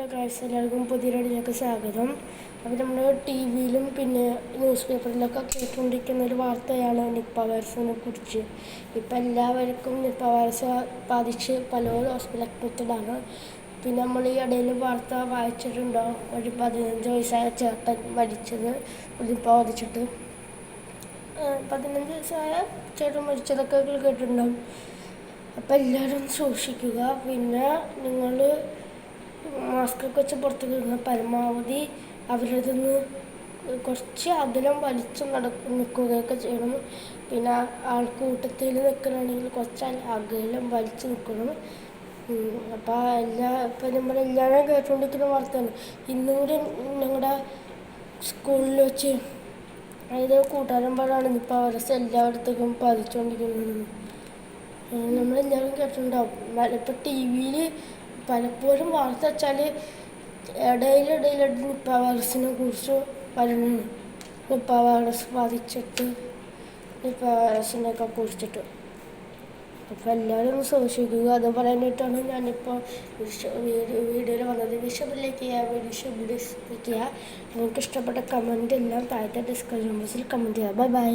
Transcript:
Hello guys, എല്ലാവർക്കും പുതിയ വീഡിയോയിലേക്ക് സ്വാഗതം. അപ്പോൾ നമ്മൾ ടി വിയിലും പിന്നെ ന്യൂസ് പേപ്പറിലൊക്കെ കേട്ടുകൊണ്ടിരിക്കുന്ന ഒരു വാർത്തയാണ് നിപ്പ വൈറസിനെ കുറിച്ച്. ഇപ്പം എല്ലാവർക്കും നിപ്പ വൈറസ് ബാധിച്ച് പലരും ഹോസ്പിറ്റൽ അഡ്മിറ്റഡാണ്. പിന്നെ നമ്മൾ ഈ ഇടയിൽ വാർത്ത വായിച്ചിട്ടുണ്ടോ, ഒരു 15 വയസ്സായ ചേട്ടൻ മരിച്ചത് നിപ്പ ബാധിച്ചിട്ട്. 15 വയസ്സായ ചേട്ടൻ മരിച്ചതൊക്കെ കേട്ടിട്ടുണ്ടാവും. അപ്പം എല്ലാവരും സൂക്ഷിക്കുക. പിന്നെ നിങ്ങൾ മാസ്കൊക്കെ വെച്ച് പുറത്തേക്ക് ഇടുന്ന പരമാവധി അവരുടെ നിന്ന് കുറച്ച് അകലം വലിച്ചു നിൽക്കുകയൊക്കെ ചെയ്യണം. പിന്നെ ആൾക്കൂട്ടത്തിൽ നിൽക്കണമെങ്കിൽ കുറച്ച് അകലം വലിച്ചു നിൽക്കണം. ഇപ്പം നമ്മളെല്ലാവരും കേട്ടുകൊണ്ടിരിക്കുന്ന വാർത്തയാണ്. ഇന്നും കൂടി ഞങ്ങളുടെ സ്കൂളിൽ വെച്ച് അതായത് കൂട്ടുകാരൻ പാടാണ് നിപ്പ വൈറസ് എല്ലായിടത്തേക്കും ബാധിച്ചുകൊണ്ടിരിക്കുന്നത്. നമ്മളെല്ലാവരും കേട്ടിട്ടുണ്ടാവും. ഇപ്പം ടി വിയിൽ പലപ്പോഴും വാർത്ത വെച്ചാൽ ഇടയിലിടയിലായിട്ട് നിപ്പ വൈറസിനെ കുറിച്ച് പറയുന്നു. നിപ്പ വൈറസ് ബാധിച്ചിട്ട് നിപ്പ വൈറസിനെയൊക്കെ കുറിച്ചിട്ട്. അപ്പോൾ എല്ലാവരും സൂക്ഷിക്കുക. അത് പറയാനായിട്ടാണ് ഞാനിപ്പോൾ വീഡിയോയിൽ വന്നത്. വീഡിയോ നിങ്ങൾക്ക് ഇഷ്ടപ്പെട്ട കമൻ്റ് എല്ലാം താഴത്തെ ഡിസ്ക്രിപ്ഷൻ ബോക്സിൽ കമൻറ്റ് ചെയ്യുക. ബൈ.